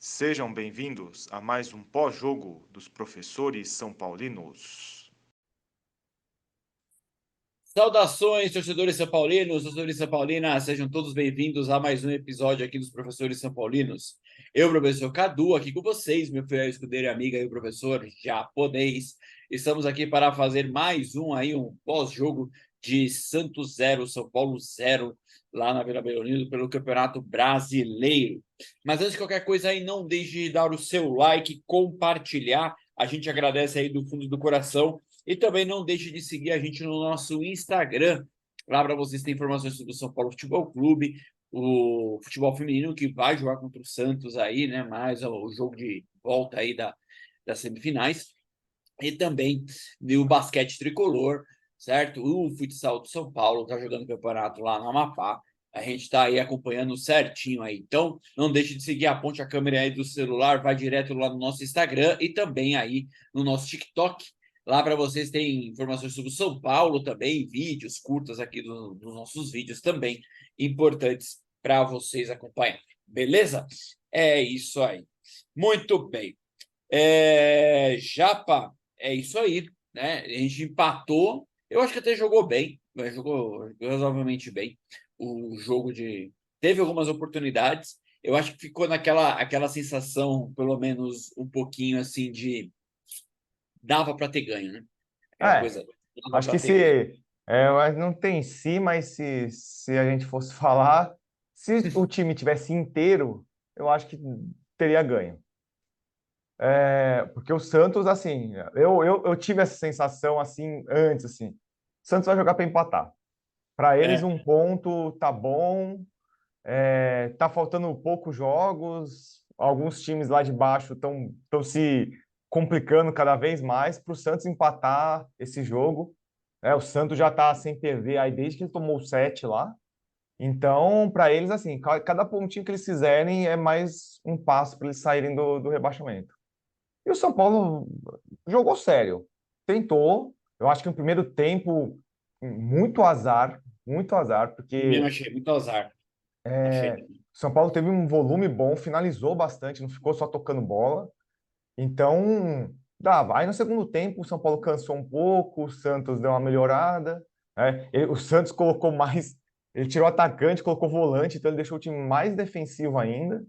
Sejam bem-vindos a mais um pós-jogo dos professores são paulinos. Saudações, torcedores são paulinos, torcedores são paulinas, sejam todos bem-vindos a mais um episódio aqui dos Professores São Paulinos. Eu, professor Cadu, aqui com vocês, meu fiel escudeiro e amiga e o professor japonês. Estamos aqui para fazer mais um pós-jogo de Santos 0, São Paulo 0, lá na Vila Belmiro, pelo Campeonato Brasileiro. Mas antes de qualquer coisa aí, não deixe de dar o seu like, compartilhar. A gente agradece aí do fundo do coração. E também não deixe de seguir a gente no nosso Instagram. Lá para vocês terem informações sobre o São Paulo Futebol Clube, o futebol feminino que vai jogar contra o Santos aí, né? Mais o jogo de volta aí das semifinais. E também o basquete tricolor, certo? O futsal do São Paulo está jogando campeonato lá no Amapá. A gente está aí acompanhando certinho aí. Então, não deixe de seguir, aponte a câmera aí do celular, vai direto lá no nosso Instagram e também aí no nosso TikTok. Lá para vocês tem informações sobre o São Paulo também, vídeos curtas aqui dos nossos vídeos também, importantes para vocês acompanharem. Beleza? É isso aí. Muito bem. Japa, é isso aí, né? A gente empatou. Eu acho que até jogou bem, jogou razoavelmente bem. O jogo de. Teve algumas oportunidades. Eu acho que ficou aquela sensação, pelo menos um pouquinho assim, de dava para ter ganho, né? Aquela É, coisa, dava acho para que ter ganho. mas não tem si, mas se a gente fosse falar, se o time tivesse inteiro, eu acho que teria ganho. Porque o Santos, assim, eu tive essa sensação assim antes, assim, o Santos vai jogar para empatar. Para eles É, um ponto tá bom, tá faltando poucos jogos, alguns times lá de baixo estão se complicando cada vez mais para o Santos empatar esse jogo. O Santos já está sem PV aí desde que ele tomou o 7 lá. Então, para eles, assim, cada pontinho que eles fizerem é mais um passo para eles saírem do rebaixamento. E o São Paulo jogou sério, tentou. Eu acho que no primeiro tempo, muito azar, também porque achei muito azar. Achei. o São Paulo teve um volume bom, finalizou bastante, não ficou só tocando bola. Então, dava. Aí no segundo tempo, o São Paulo cansou um pouco, o Santos deu uma melhorada. O Santos colocou mais. Ele tirou atacante, colocou volante, então ele deixou o time mais defensivo ainda.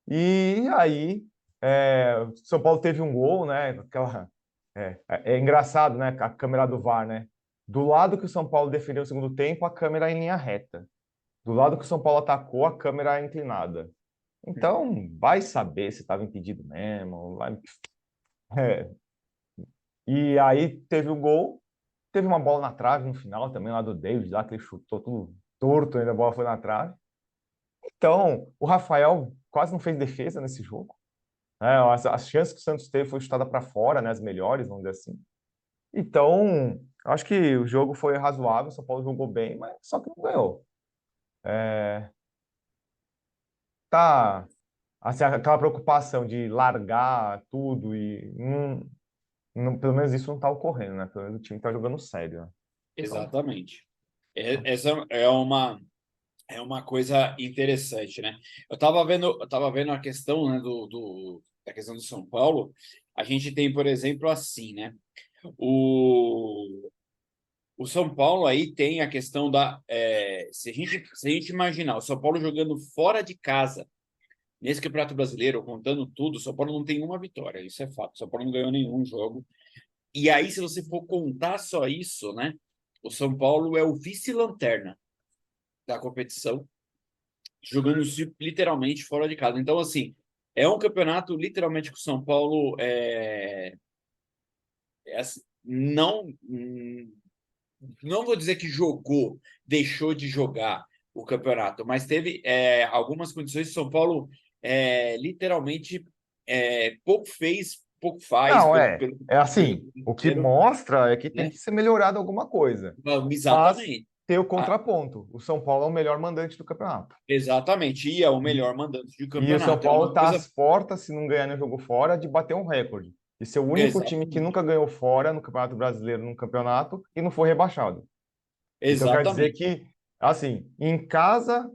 E aí, o São Paulo teve um gol, né? É engraçado, né? A câmera do VAR, né? Do lado que o São Paulo defendeu o segundo tempo, a câmera é em linha reta. Do lado que o São Paulo atacou, a câmera é inclinada. Então, vai saber se estava impedido mesmo. É. E aí teve o gol, teve uma bola na trave no final também, lá do David, lá que ele chutou tudo torto, ainda a bola foi na trave. Então, o Rafael quase não fez defesa nesse jogo. As chances que o Santos teve foi chutada para fora, né, as melhores, vamos dizer assim. Então, acho que o jogo foi razoável, o São Paulo jogou bem, mas só que não ganhou. É, tá, assim, aquela preocupação de largar tudo e pelo menos isso não está ocorrendo, né? Pelo menos o time está jogando sério, né? Então, Exatamente. Essa é uma coisa interessante, né? Eu tava vendo a questão, né, da questão do São Paulo. A gente tem, por exemplo, assim, né? O, o São Paulo aí tem a questão se a gente imaginar o São Paulo jogando fora de casa nesse Campeonato Brasileiro, contando tudo, o São Paulo não tem uma vitória, isso é fato. O São Paulo não ganhou nenhum jogo. E aí, se você for contar só isso, né? O São Paulo é o vice-lanterna da competição, jogando literalmente fora de casa. Então, assim, é um campeonato literalmente que o São Paulo não vou dizer que jogou, deixou de jogar o campeonato, mas teve algumas condições que o São Paulo literalmente pouco fez, pouco faz não, pelo assim, o que inteiro, mostra é que tem né? que ser melhorado alguma coisa. Mas Exatamente. tem o Ah, contraponto. O São Paulo é o melhor mandante do campeonato. exatamente. E é o E, melhor mandante de e o São campeonato. É Paulo uma está coisa. às portas, se não ganhar no jogo fora, de bater um recorde. E ser o único time que Exatamente. nunca ganhou fora no Campeonato Brasileiro, num campeonato, e não foi rebaixado. Então quer dizer Exatamente. que, assim, em casa,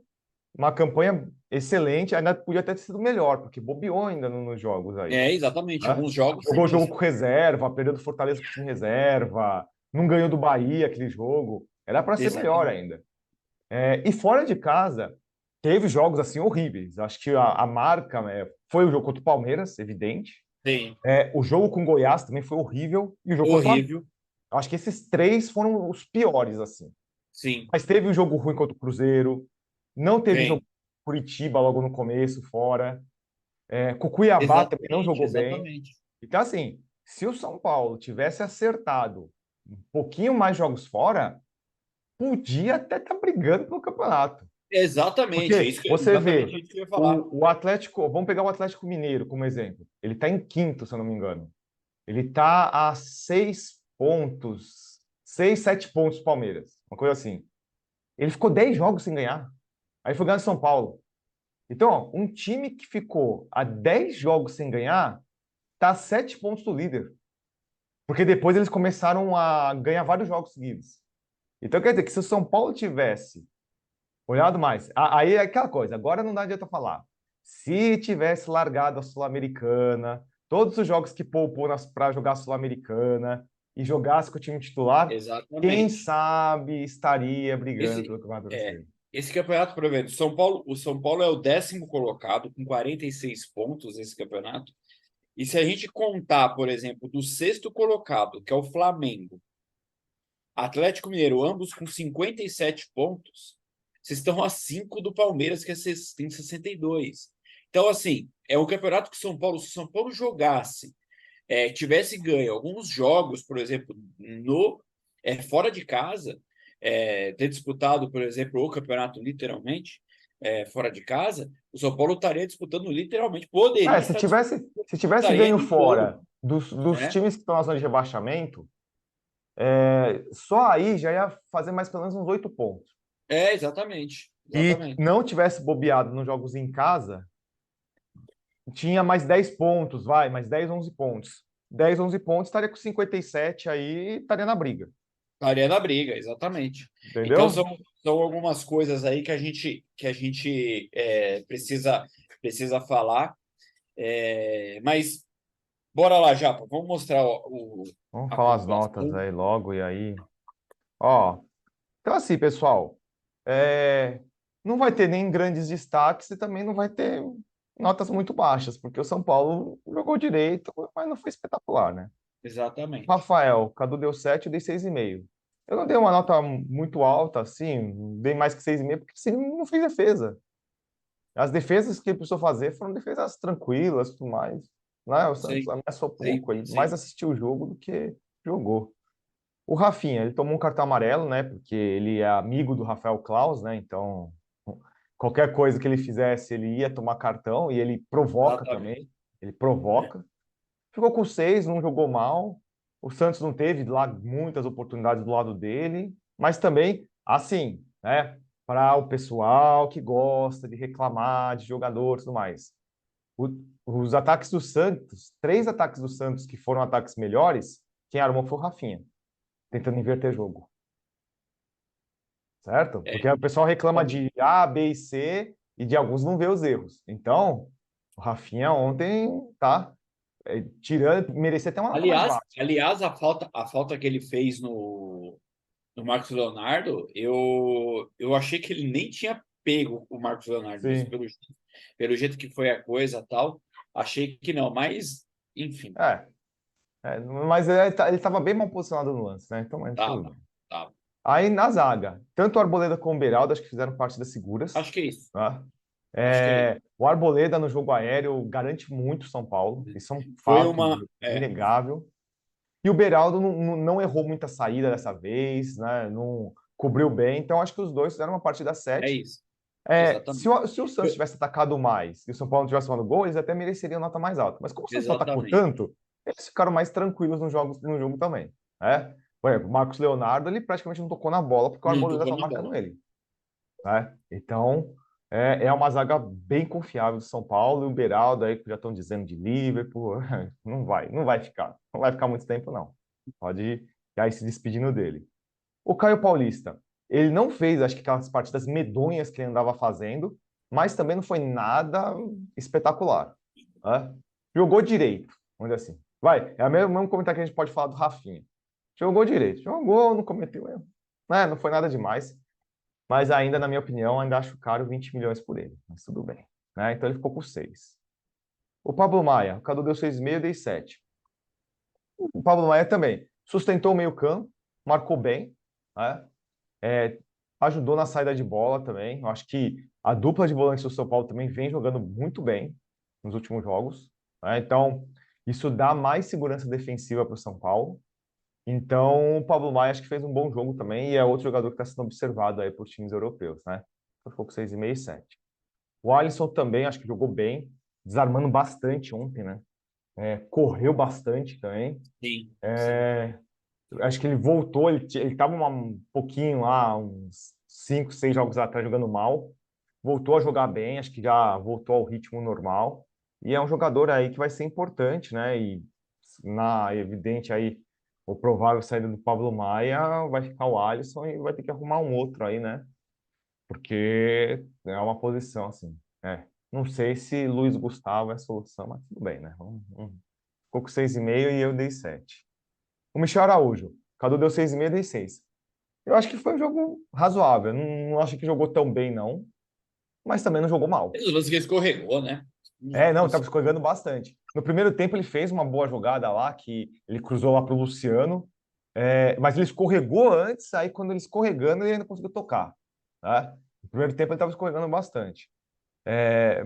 uma campanha excelente, ainda podia ter sido melhor, porque bobeou ainda nos jogos aí. Exatamente. Né? Alguns jogos Jogou o teve jogo isso. com reserva, perdeu do Fortaleza com time reserva, não ganhou do Bahia aquele jogo. Era para ser melhor Exatamente. ainda. E fora de casa, teve jogos assim horríveis. Acho que a marca foi o jogo contra o Palmeiras, evidente. Sim. O jogo com o Goiás também foi horrível. E o jogo contra o Flamengo. Horrível. Acho que esses três foram os piores, assim. Sim. Mas teve um jogo ruim contra o Cruzeiro. Não teve jogo Tem. com o Curitiba logo no começo, fora. Com o Cuiabá também não Exatamente, jogou bem. exatamente. Então, assim, se o São Paulo tivesse acertado um pouquinho mais jogos fora, podia até estar brigando pelo campeonato. Exatamente, Porque você exatamente vê, isso que eu ia falar. o Atlético, vamos pegar o Atlético Mineiro como exemplo. Ele está em quinto, se eu não me engano. Ele está a 6 pontos, 6, 7 pontos do Palmeiras, uma coisa assim. Ele ficou 10 jogos sem ganhar. Aí foi ganhar São Paulo. Então, ó, um time que ficou a 10 jogos sem ganhar está a 7 pontos do líder. Porque depois eles começaram a ganhar vários jogos seguidos. Então, quer dizer que se o São Paulo tivesse olhado mais, aí é aquela coisa, agora não dá adianta falar. Se tivesse largado a Sul-Americana, todos os jogos que poupou para jogar a Sul-Americana e jogasse com o time titular, quem Exatamente. sabe estaria brigando Esse, pelo Campeonato é, Brasileiro. esse campeonato, por exemplo, o São Paulo é o 10º colocado, com 46 pontos nesse campeonato. E se a gente contar, por exemplo, do sexto colocado, que é o Flamengo, Atlético Mineiro, ambos com 57 pontos, vocês estão a 5 do Palmeiras, que tem 62. Então, assim, é um campeonato que se o São Paulo jogasse, tivesse ganho alguns jogos, por exemplo, fora de casa, ter disputado, por exemplo, o campeonato literalmente fora de casa, o São Paulo estaria disputando literalmente, poderia Se estar tivesse, disputando, se tivesse estaria ganho em bolo, fora dos né? times que estão na zona de rebaixamento, só aí já ia fazer mais pelo menos uns 8 pontos. Exatamente, E exatamente. não tivesse bobeado nos jogos em casa, tinha mais 10 pontos, mais 10, 11 pontos. 10, 11 pontos, estaria com 57 aí, estaria na briga. Estaria na briga, exatamente. Então Entendeu? são algumas coisas aí que a gente precisa falar. Mas bora lá, Japa, vamos mostrar Vamos a falar as notas pontuação. aí logo, e aí. Ó, então assim, pessoal, não vai ter nem grandes destaques e também não vai ter notas muito baixas, porque o São Paulo jogou direito, mas não foi espetacular, né? Exatamente. Rafael, Cadu deu 7, eu dei 6,5. Eu não dei uma nota muito alta, assim, dei mais que 6,5, porque assim, não fez defesa. As defesas que ele precisou fazer foram defesas tranquilas, tudo mais. Né? O Santos Sim, ameaçou sim, pouco, ele mais sim. assistiu o jogo do que jogou. O Rafinha, ele tomou um cartão amarelo, né? Porque ele é amigo do Rafael Claus, né? Então, qualquer coisa que ele fizesse, ele ia tomar cartão e ele provoca Exatamente. também. Ele provoca. Ficou com 6, não jogou mal. O Santos não teve lá muitas oportunidades do lado dele, mas também, assim, né? Para o pessoal que gosta de reclamar de jogador e tudo mais. O- os ataques do Santos, 3 ataques do Santos que foram ataques melhores, quem armou foi o Rafinha, tentando inverter jogo, certo? É, Porque o pessoal reclama exatamente. de A, B e C e de alguns não vê os erros. Então, o Rafinha ontem, tá? Tirando, merecia até uma nota mais Aliás, baixa. aliás, a falta que ele fez no Marcos Leonardo, eu achei que ele nem tinha pego o Marcos Leonardo, mas Sim. pelo jeito que foi a coisa tal, achei que não, mas enfim, É, mas ele estava bem mal posicionado no lance, né? Então, mas tudo tava, bem. tava. Aí na zaga, tanto o Arboleda como o Beraldo acho que fizeram partidas seguras, Acho que é isso. tá? Acho que é isso. O Arboleda no jogo aéreo garante muito o São Paulo, isso é um Foi fato uma. inegável. E o Beraldo não errou muita saída dessa vez, né? Não cobriu bem, então acho que os dois fizeram uma partida É 7. isso. Se Exatamente. o Santos tivesse atacado mais e o São Paulo não tivesse tomado gol, eles até mereceriam nota mais alta. Mas como o Santos não atacou Exatamente. tanto, eles ficaram mais tranquilos no jogo também. Né? Por exemplo, o Marcos Leonardo, ele praticamente não tocou na bola porque o Não Arboleda tocou estava na marcando bola. ele. Né? Então, é uma zaga bem confiável do São Paulo e o Beraldo aí, que já estão dizendo de Liverpool, não vai ficar. Não vai ficar muito tempo, não. Pode ir aí se despedindo dele. O Caio Paulista, ele não fez, acho que aquelas partidas medonhas que ele andava fazendo, mas também não foi nada espetacular, né? Jogou direito, vamos dizer assim. Vai, é o mesmo comentário que a gente pode falar do Rafinha. Jogou direito, jogou, não cometeu erro. Né? Não foi nada demais, mas ainda, na minha opinião, ainda acho caro 20 milhões por ele, mas tudo bem. Né? Então ele ficou com 6. O Pablo Maia, o Cadu deu 6,5, eu dei 7. O Pablo Maia também sustentou o meio-campo, marcou bem, né? É, ajudou na saída de bola também. Eu acho que a dupla de volantes do São Paulo também vem jogando muito bem nos últimos jogos, né? Então, isso dá mais segurança defensiva para o São Paulo. Então, o Pablo Maia acho que fez um bom jogo também e é outro jogador que está sendo observado aí por times europeus, né? Então, ficou com 6,5 e 7. O Alisson também acho que jogou bem, desarmando bastante ontem, né? Correu bastante também. Sim, sim. É, acho que ele voltou, ele estava um pouquinho lá, uns 5, 6 jogos atrás jogando mal. Voltou a jogar bem, acho que já voltou ao ritmo normal. E é um jogador aí que vai ser importante, né? E na evidente aí, o provável saída do Pablo Maia vai ficar o Alisson e vai ter que arrumar um outro aí, né? Porque é uma posição assim. Não sei se Luiz Gustavo é a solução, mas tudo bem, né? Ficou com 6,5 e eu dei 7. O Michel Araújo. Cadu deu 6,5, dei 6. Eu acho que foi um jogo razoável. Não acho que jogou tão bem, não. Mas também não jogou mal. Os lances que escorregou, né? Não, estava escorregando bastante. No primeiro tempo, ele fez uma boa jogada lá, que ele cruzou lá para o Luciano. Mas ele escorregou antes, aí quando ele escorregando, ele ainda conseguiu tocar. Tá? No primeiro tempo, ele estava escorregando bastante.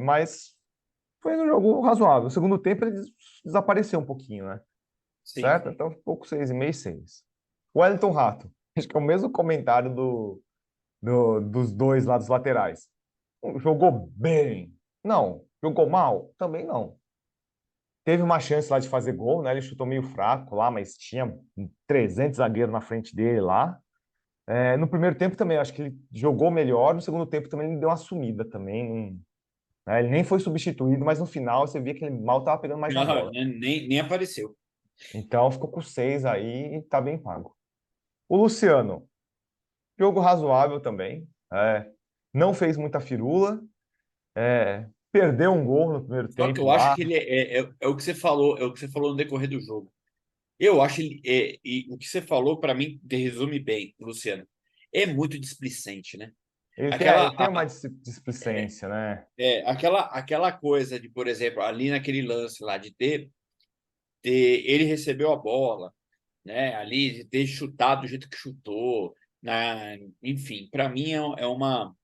Mas foi um jogo razoável. No segundo tempo, ele desapareceu um pouquinho, né? Sim. Certo? Então, ficou com 6,5 e 6. O Wellington Rato. Acho que é o mesmo comentário dos dois lados laterais. Jogou bem? Não. Jogou mal? Também não. Teve uma chance lá de fazer gol, né? Ele chutou meio fraco lá, mas tinha 300 zagueiros na frente dele lá. No primeiro tempo também, acho que ele jogou melhor. No segundo tempo também ele deu uma sumida também. Ele nem foi substituído, mas no final você via que ele mal estava pegando mais na Não, bola. nem apareceu. Então ficou com 6 aí e tá bem pago. O Luciano, jogo razoável também. Não fez muita firula. Perdeu um gol no primeiro Só que tempo eu acho lá. que ele é o que você falou, é o que você falou no decorrer do jogo. Eu acho ele, e o que você falou, para mim, resume bem, Luciano. É muito displicente, né? Ele Aquela, tem uma displicência, né? aquela coisa de, por exemplo, ali naquele lance lá de ele recebeu a bola, né? Ali de ter chutado do jeito que chutou, enfim, para mim é uma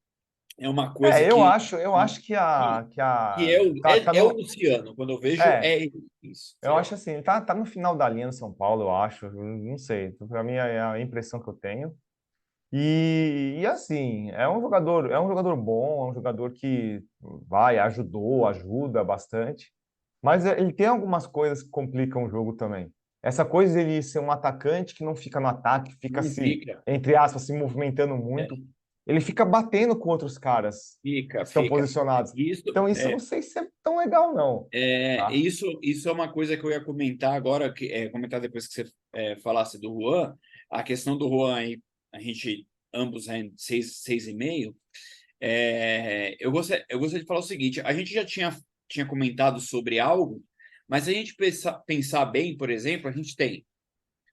coisa Eu acho que que é o, tá é o no. Luciano. Quando eu vejo, É, é isso, eu entendeu? acho assim, tá no final da linha do São Paulo, eu acho. Não sei. Para mim é a impressão que eu tenho. E assim, é um jogador bom, é um jogador que ajuda bastante. Mas ele tem algumas coisas que complicam o jogo também. Essa coisa de ele ser um atacante que não fica no ataque, fica Não se, fica. entre aspas, se movimentando muito. É, Ele fica batendo com outros caras que estão fica. posicionados. Isso Então, isso eu não é, sei se é tão legal, não. Tá? isso é uma coisa que eu ia comentar agora, comentar depois que você falasse do Juan. A questão do Juan aí, a gente ambos em 6,5. Eu gostaria de falar o seguinte: a gente já tinha comentado sobre algo, mas se a gente pensar bem, por exemplo, a gente tem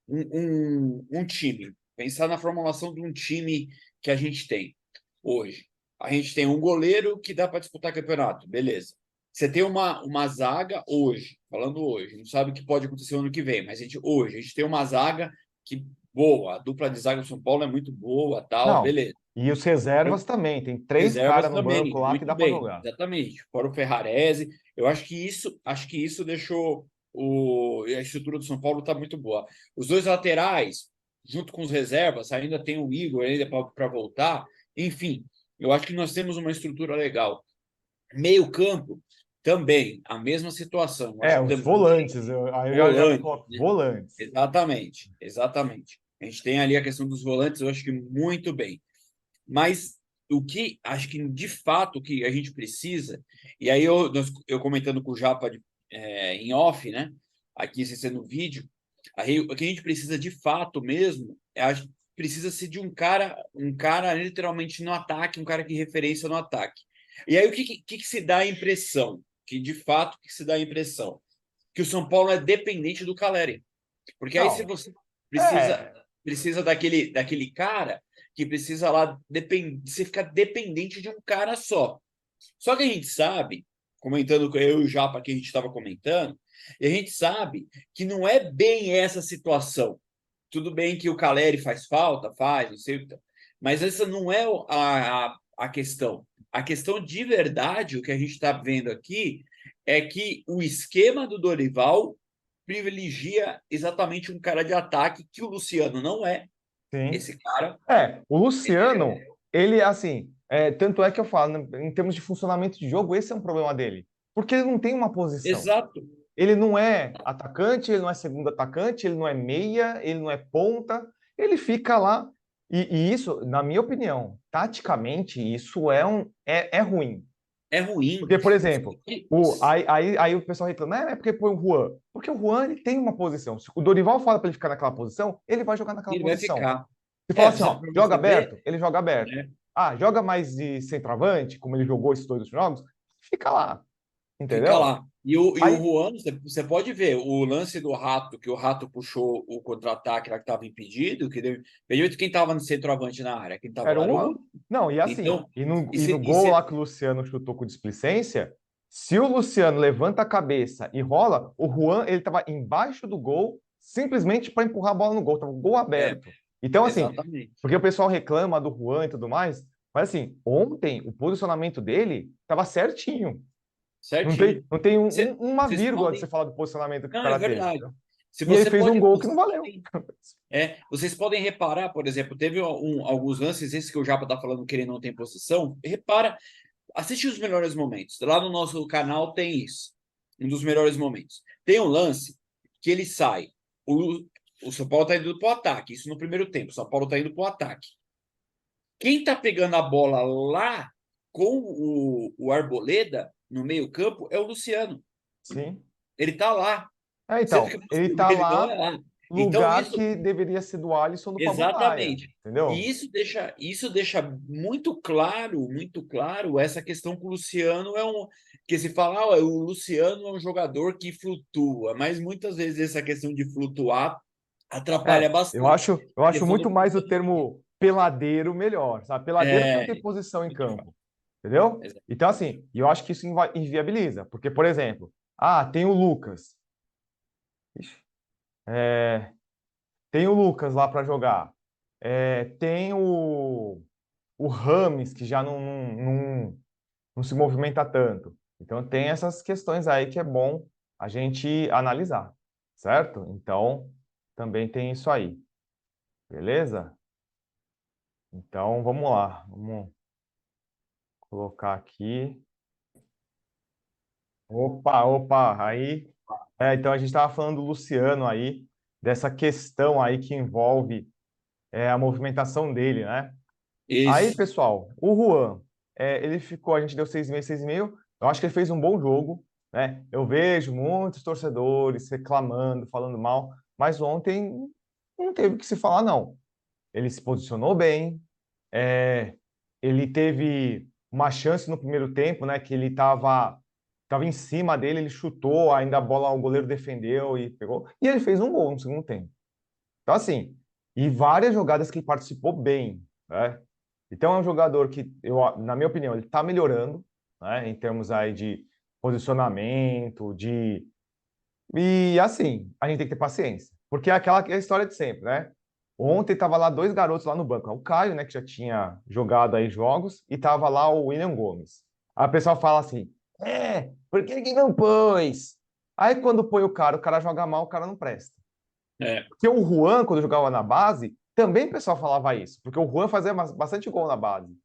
um time, pensar na formulação de um time que a gente tem hoje. A gente tem um goleiro que dá para disputar campeonato, beleza. Você tem uma zaga hoje, falando hoje, não sabe o que pode acontecer ano que vem, mas hoje a gente tem uma zaga que boa, a dupla de zaga do São Paulo é muito boa, tal, Não. beleza. E os reservas também. Tem 3 Reservas caras no banco também, lá que muito dá para bem, jogar. exatamente. Fora o Ferrarese, eu acho que isso deixou a estrutura do São Paulo está muito boa. Os dois laterais, junto com os reservas, ainda tem o Igor ainda para voltar. Enfim, eu acho que nós temos uma estrutura legal. Meio campo, também, a mesma situação. Eu acho que Os também volantes. Aí eu já volante, coloco né? volantes. Exatamente, exatamente. A gente tem ali a questão dos volantes, eu acho que muito bem. Mas o que acho que de fato que a gente precisa, e aí eu comentando com o Japa em off, né? Aqui sem ser no vídeo, aí, o que a gente precisa de fato mesmo precisa ser de um cara literalmente no ataque, um cara que referência no ataque. E aí, o que se dá a impressão? Que, de fato, que se dá a impressão? Que o São Paulo é dependente do Caleri. Porque aí, se Não, você é, precisa daquele cara que precisa lá, você ficar dependente de um cara só. Só que a gente sabe, comentando com eu e o Japa que a gente estava comentando, e a gente sabe que não é bem essa situação. Tudo bem que o Caleri faz falta, faz, não sei o que. Mas essa não é a questão. A questão de verdade, o que a gente está vendo aqui, é que o esquema do Dorival privilegia exatamente um cara de ataque que o Luciano não é. sim. Esse cara. O Luciano, ele, assim, tanto é que eu falo, né, em termos de funcionamento de jogo, esse é um problema dele. Porque ele não tem uma posição. Exato. Ele não é atacante, ele não é segundo atacante, ele não é meia, ele não é ponta, ele fica lá. E isso, na minha opinião, taticamente, isso é ruim. É ruim. Porque, por exemplo, aí o pessoal reclama, é porque põe o Juan. Porque o Juan ele tem uma posição. Se o Dorival fala para ele ficar naquela posição, ele vai jogar naquela Ele vai posição. ficar. Se fala assim, Você, ó, pra joga você ver, aberto, ele joga aberto. né? Ah, joga mais de centroavante, como ele jogou esses dois jogos, fica lá, Fica entendeu? lá. E o Aí Juan, você pode ver o lance do Rato, que o Rato puxou o contra-ataque lá que estava impedido, que deu impedimento, quem estava no centroavante na área? Quem estava era lá o era o Juan. Juan. Não, e assim, Então, e no gol lá que o Luciano chutou com displicência, se o Luciano levanta a cabeça e rola, o Juan ele estava embaixo do gol simplesmente para empurrar a bola no gol, estava o gol é, aberto. Então, assim, exatamente. porque o pessoal reclama do Juan e tudo mais, mas assim, ontem o posicionamento dele estava certinho. Não Certinho. tem, não tem uma Vocês vírgula de você podem. falar do posicionamento que o Não, é cara teve. verdade. Entendeu? Se E ele você fez um pode. gol que não valeu. Vocês podem reparar, por exemplo, teve alguns lances, esse que o Japa está falando que ele não tem posição. Repara, assiste os melhores momentos. Lá no nosso canal tem isso. Um dos melhores momentos. Tem um lance que ele sai. O São Paulo está indo para o ataque. Isso no primeiro tempo. O São Paulo está indo para o ataque. Quem está pegando a bola lá com o Arboleda no meio-campo é o Luciano. Sim. Ele está lá. Sendo que Então, ele tá ele não é lá, lá. Então, lugar isso. que deveria ser do Alisson do Pablo Maia, Exatamente. E entendeu? isso deixa muito claro essa questão que o Luciano é um. Que se fala, o Luciano é um jogador que flutua, mas muitas vezes essa questão de flutuar atrapalha Eu bastante. acho, eu A acho questão do muito mais o posicionamento. termo peladeiro melhor, sabe? Peladeiro porque não tem É, posição em muito melhor. campo, entendeu? Exato. Então, assim, eu acho que isso inviabiliza, porque, por exemplo, tem o Lucas. Ixi, é, tem o Lucas lá para jogar. Tem o Rames, que já não se movimenta tanto. Então, tem essas questões aí que é bom a gente analisar, certo? Então, também tem isso aí, beleza? Então, vamos lá. Vamos colocar aqui. Opa, opa, aí. Então, a gente estava falando do Luciano aí, dessa questão aí que envolve a movimentação dele, né? Aí, Isso. pessoal, o Juan, ele ficou, a gente deu 6,5, 6,5. Eu acho que ele fez um bom jogo, né? Eu vejo muitos torcedores reclamando, falando mal, mas ontem não teve o que se falar, não. Ele se posicionou bem, ele teve uma chance no primeiro tempo, né? Que ele tava em cima dele, ele chutou, ainda a bola o goleiro defendeu e pegou, e ele fez um gol no segundo tempo. Então, assim, e várias jogadas que ele participou bem, né? Então é um jogador que, na minha opinião, ele está melhorando, né, em termos aí de posicionamento, de... E assim, a gente tem que ter paciência, porque é aquela história de sempre, né? Ontem tava lá dois garotos lá no banco, o Caio, né, que já tinha jogado aí jogos, e tava lá o William Gomes. Aí o pessoal fala assim, por que não pôs? Aí quando põe o cara joga mal, o cara não presta. É, Porque o Juan, quando jogava na base, também o pessoal falava isso, porque o Juan fazia bastante gol na base.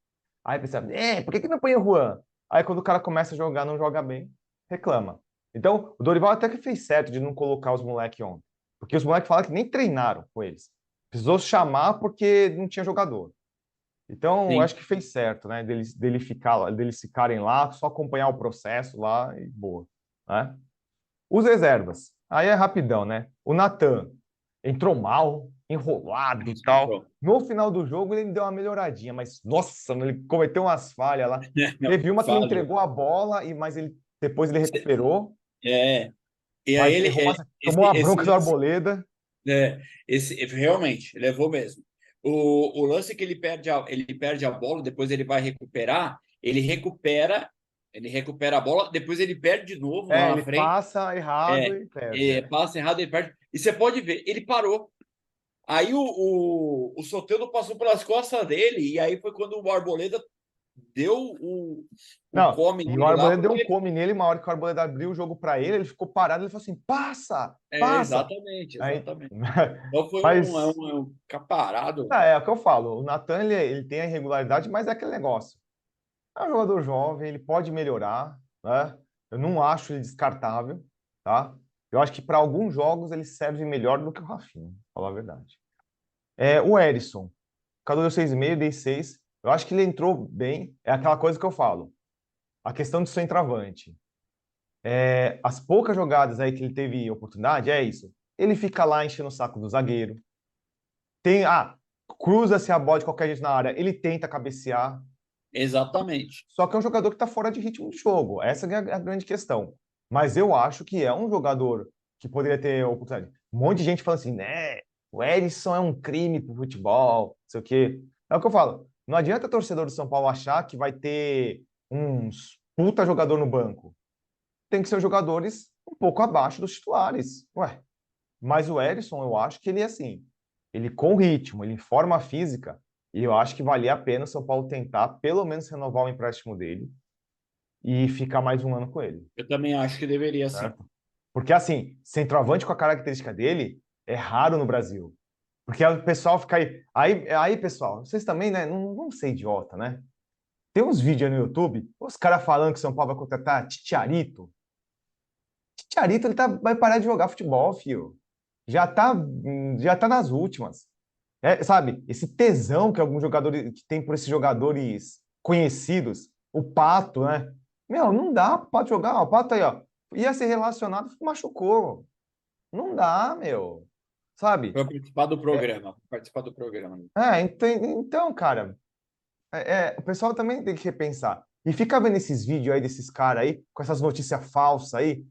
Aí pensava, por que não põe o Juan? Aí quando o cara começa a jogar, não joga bem, reclama. Então, o Dorival até que fez certo de não colocar os moleques ontem. Porque os moleques falaram que nem treinaram com eles. Precisou chamar porque não tinha jogador. Então, eu sim. acho que fez certo, né? Deles ficarem lá, só acompanhar o processo lá e boa. Né? Os reservas. Aí é rapidão, né? O Natan entrou mal, enrolado e tal. No final do jogo, ele deu uma melhoradinha, mas, nossa, ele cometeu umas falhas lá. Teve uma que ele Falha. entregou a bola, mas depois ele recuperou, É, e aí mas ele, errou esse, tomou a esse bronca do lance, Arboleda. realmente, levou mesmo. O lance que ele perde a bola, depois ele vai recuperar, ele recupera a bola, depois ele perde de novo lá na Ele frente, passa errado e perde. passa errado, ele perde. E você pode ver, ele parou. Aí o Soteldo passou pelas costas dele, e aí foi quando o Arboleda deu o Não, come e o nele lá, Arboleda deu um porque. come nele, uma hora que o Arboleda abriu o jogo para ele ficou parado, ele falou assim, passa, passa. Exatamente, Aí, exatamente. Então foi mas um caparado. é o que eu falo, o Nathan ele tem a irregularidade, mas é aquele negócio. É um jogador jovem, ele pode melhorar, né? Eu não acho ele descartável, tá? Eu acho que para alguns jogos ele serve melhor do que o Rafinha, pra falar a verdade. O Erisson, Cadu deu 6,5, dei 6. Eu acho que ele entrou bem, é aquela coisa que eu falo. A questão de centroavante. As poucas jogadas aí que ele teve oportunidade, é isso. Ele fica lá enchendo o saco do zagueiro. Cruza-se a bola de qualquer jeito na área, ele tenta cabecear. Exatamente. Só que é um jogador que está fora de ritmo de jogo. Essa é a grande questão. Mas eu acho que é um jogador que poderia ter oportunidade. Um monte de gente fala assim, né? O Erisson é um crime pro futebol, não sei o quê. É o que eu falo. Não adianta torcedor do São Paulo achar que vai ter uns puta jogador no banco. Tem que ser jogadores um pouco abaixo dos titulares. Ué, mas o Erisson, eu acho que ele é assim. Ele com ritmo, ele em forma física, e eu acho que valia a pena o São Paulo tentar pelo menos renovar o empréstimo dele e ficar mais um ano com ele, Eu também acho que deveria, sim. certo? Porque assim, centroavante com a característica dele é raro no Brasil. Porque o pessoal fica aí, pessoal, vocês também, né? Não vão ser idiota, né? Tem uns vídeos no YouTube, os caras falando que o São Paulo vai contratar Titiarito. Titiarito, vai parar de jogar futebol, filho. Já tá nas últimas. Sabe, esse tesão que alguns jogadores que tem por esses jogadores conhecidos, o Pato, né? Meu, não dá pro Pato jogar. O Pato aí, ó, ia ser relacionado, machucou. Não dá, meu. Sabe? Para participar do programa. Participar do programa. Então, cara, o pessoal também tem que repensar. E fica vendo esses vídeos aí desses caras aí, com essas notícias falsas aí.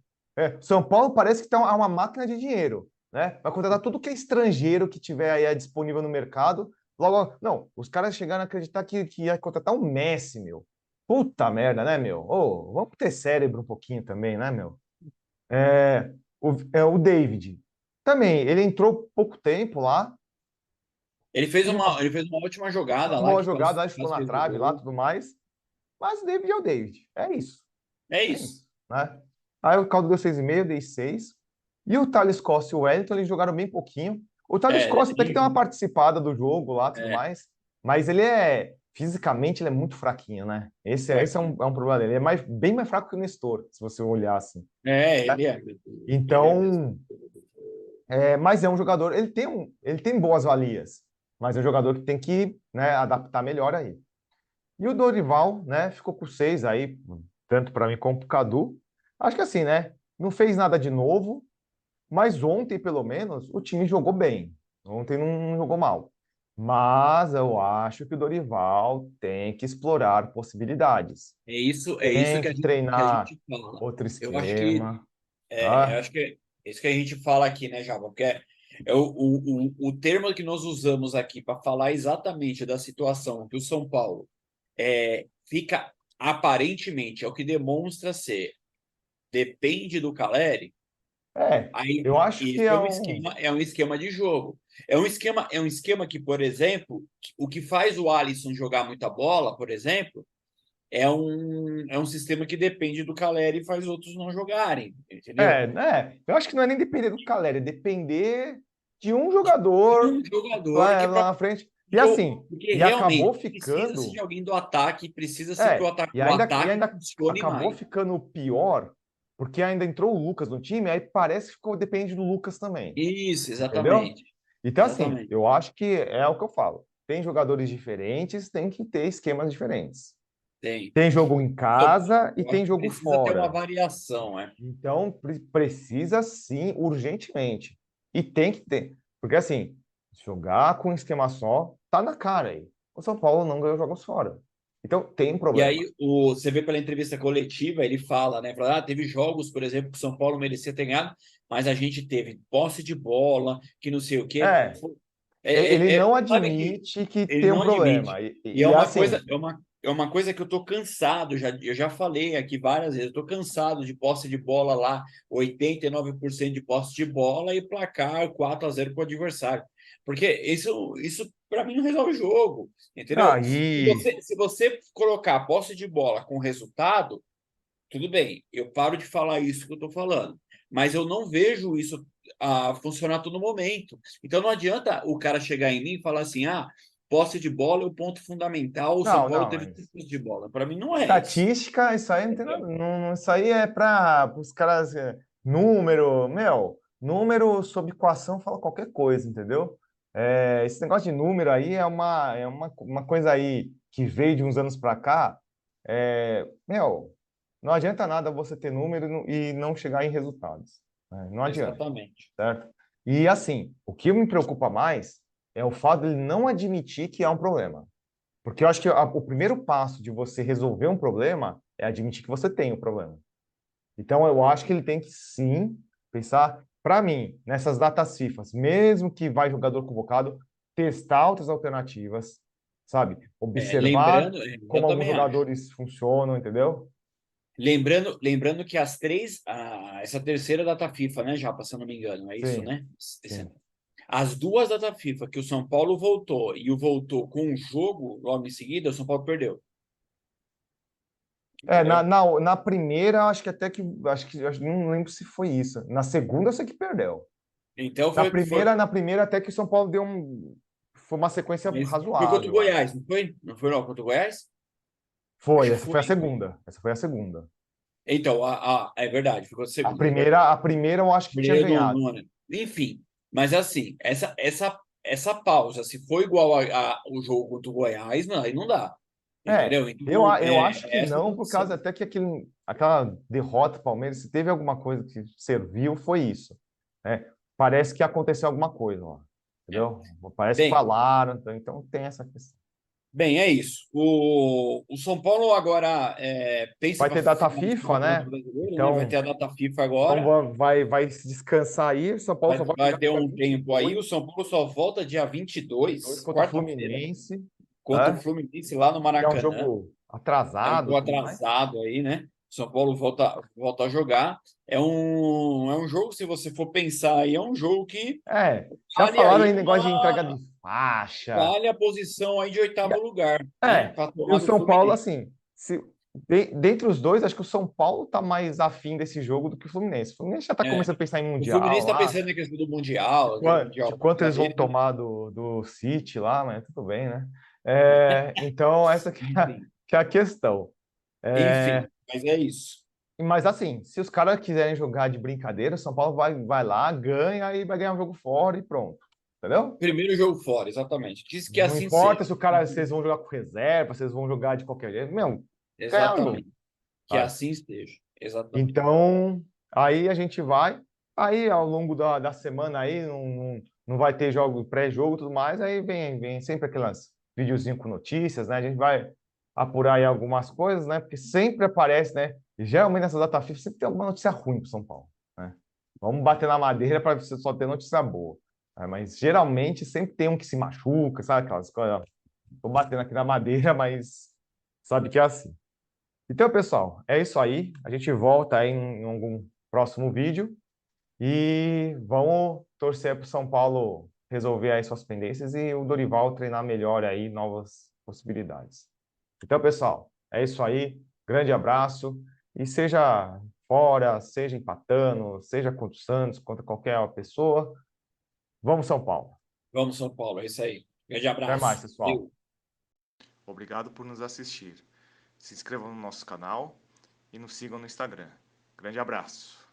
São Paulo parece que tá uma máquina de dinheiro, né? Vai contratar tudo que é estrangeiro que tiver aí disponível no mercado. Logo, não, os caras chegaram a acreditar que ia contratar um Messi, meu. Puta merda, né, meu? Ô, vamos ter cérebro um pouquinho também, né, meu? O David. Também, ele entrou pouco tempo lá, Ele fez uma ótima jogada uma lá, boa que jogada, acho que ficou quase na fez o trave lá, gol. tudo mais. Mas o David é o David. É isso. É É isso. isso, né? Aí o Caldo deu 6,5, eu dei 6. E o Thales Costa e o Wellington, eles jogaram bem pouquinho. O Thales Costa até que tem uma participada do jogo lá, tudo É, mais. Mas fisicamente, ele é muito fraquinho, né? Esse fraquinho. é um problema dele. Ele é bem mais fraco que o Nestor, se você olhar assim. Ele é. Ele é mesmo. Então, mas é um jogador, ele tem boas valias, mas é um jogador que tem que, né, adaptar melhor aí. E o Dorival, né, ficou com 6 aí, tanto para mim como para o Cadu. Acho que assim, né, não fez nada de novo, mas ontem, pelo menos, o time jogou bem. Ontem não jogou mal. Mas eu acho que o Dorival tem que explorar possibilidades. É isso Tem que que a treinar gente fala. outro Eu acho que esquema. eu Tá? acho que é isso que a gente fala aqui, né, Java? Porque o termo que nós usamos aqui para falar exatamente da situação que o São Paulo fica aparentemente, é o que demonstra ser, depende do Caleri. Aí Eu acho que esse é um esquema de jogo. É um esquema que, por exemplo, o que faz o Alisson jogar muita bola, por exemplo, é um sistema que depende do Caleri e faz outros não jogarem, entendeu? eu acho que não é nem depender do Caleri, é depender de um De jogador um jogador lá, que lá na frente. E assim, porque e acabou realmente precisa-se de ficando. alguém do ataque, precisa-se que E o ainda, ataque funcione acabou mais. ficando pior, porque ainda entrou o Lucas no time, aí parece que ficou depende do Lucas também. Isso, Entendeu? exatamente. Então, assim, Exatamente. eu acho que é o que eu falo. Tem jogadores diferentes, tem que ter esquemas diferentes. Tem. Tem jogo em casa e Eu acho tem que jogo precisa ter uma fora. variação, é. Então, precisa sim, urgentemente. E tem que ter. Porque, assim, Jogar com um esquema só, tá na cara aí. O São Paulo não ganhou jogos fora. Então tem E problema. aí, você vê pela entrevista coletiva, ele fala, né? Fala, teve jogos, por exemplo, que o São Paulo merecia ter ganhado, mas a gente teve posse de bola, que não sei o quê. É, ele não Sabe que admite que ele tem um não problema. admite. E, E é e uma assim, coisa, é uma coisa que eu tô cansado, eu já falei aqui várias vezes, eu tô cansado de posse de bola lá, 89% de posse de bola e placar 4-0 para o adversário. Porque isso para mim não resolve o jogo, entendeu? aí, Se você colocar a posse de bola com resultado, tudo bem, eu paro de falar isso que eu estou falando, mas eu não vejo isso funcionar a todo momento. Então não adianta o cara chegar em mim e falar assim: posse de bola é o ponto fundamental, o São não, Paulo não, teve mas posse de bola. Para mim não é isso. estatística, isso aí não tem nada. Entendeu? Isso aí é para os caras. Número, número sob equação fala qualquer coisa, entendeu? Esse negócio de número aí uma coisa aí que veio de uns anos para cá. Não adianta nada você ter número e não chegar em resultados, né? Não adianta, Exatamente. certo? E assim, o que me preocupa mais é o fato de ele não admitir que há um problema. Porque eu acho que o primeiro passo de você resolver um problema é admitir que você tem o problema. Então, eu acho que ele tem que sim pensar, para mim, nessas datas FIFA, mesmo que vai jogador convocado, testar outras alternativas, sabe? Observar Eu como alguns também acho. jogadores funcionam, entendeu? Lembrando que essa terceira data FIFA, né, já, se eu não me engano, é isso, Sim, né? sim. As duas data FIFA que o São Paulo voltou e o voltou com um jogo logo em seguida, o São Paulo perdeu. Entendeu? Na primeira, não lembro se foi isso. Na segunda, eu sei que perdeu. Então Na primeira até que o São Paulo foi uma sequência foi contra o razoável, acho. Goiás, não foi? Não foi não, contra o Goiás? Foi, Acho que essa foi a foi. segunda. Essa foi a segunda. Então, é verdade, ficou contra o A segundo, é verdade. primeira, a primeira eu acho que tinha Primeiro ganhado. enfim, mas assim, essa pausa, se for igual o jogo contra o Goiás, não, aí não dá. Entendeu? Então, Eu acho que essa não, por causa condição. até que aquela derrota do Palmeiras, se teve alguma coisa que serviu, foi isso, né? Parece que aconteceu alguma coisa lá, É. entendeu? Parece que Bem, falaram, então tem essa questão. Bem, é isso. O São Paulo agora pensa Vai para ter data finalizar o FIFA, Campeonato né? Brasileiro, né? Vai ter Então, a data FIFA agora. vai se descansar aí. O São Paulo só vai Vai jogar ter dia um tempo aí. 22, O São Paulo só volta dia 22 22, contra o quarta-feira, Fluminense, contra o né? Fluminense lá no Que é um Maracanã. jogo É um atrasado, jogo tudo mais. atrasado aí, né? O São Paulo volta a jogar. É um jogo, se você for pensar aí, é um jogo que Já vale falaram aí aí negócio de entrega de faixa. vale a posição aí de E, oitavo lugar, né? Para e o tomar do São Paulo, Fluminense. assim, dentre os dois, acho que o São Paulo tá mais afim desse jogo do que o Fluminense. O Fluminense já tá É. começando a pensar em O Fluminense Mundial está lá, pensando na questão do de, Mundial, quan- de Mundial quanto da eles vão dele. tomar do City lá, mas tudo bem, né? Então, essa Enfim, que é a questão. enfim, mas é isso. Mas assim, se os caras quiserem jogar de brincadeira, o São Paulo vai lá, ganha e vai ganhar um jogo fora e pronto. Entendeu? Primeiro jogo fora, exatamente. Quis que Não assim seja. importa se vocês vão jogar com reserva, vocês vão jogar de qualquer jeito. Meu, ganhar o jogo, Exatamente. Que sabe? assim esteja. Exatamente. Então, aí a gente vai. Aí, ao longo da semana aí, não vai ter jogo, pré-jogo e tudo mais. Aí vem sempre aquelas videozinhos com notícias, né? A gente vai apurar aí algumas coisas, né? Porque sempre aparece, né? E geralmente nessa data FIFA sempre tem alguma notícia ruim para São Paulo, né? Vamos bater na madeira para você só ter notícia boa, né? Mas geralmente sempre tem um que se machuca, sabe? Aquelas coisas. Tô batendo aqui na madeira, mas sabe que é assim. Então, pessoal, é isso aí. A gente volta aí em algum próximo vídeo e vamos torcer para o São Paulo resolver aí suas pendências e o Dorival treinar melhor aí novas possibilidades. Então, pessoal, é isso aí. Grande abraço e seja fora, seja empatando, seja contra o Santos, contra qualquer pessoa. Vamos, São Paulo. Vamos, São Paulo. É isso aí. Grande Até mais, abraço. pessoal. Valeu. Obrigado por nos assistir. Se inscrevam no nosso canal e nos sigam no Instagram. Grande abraço.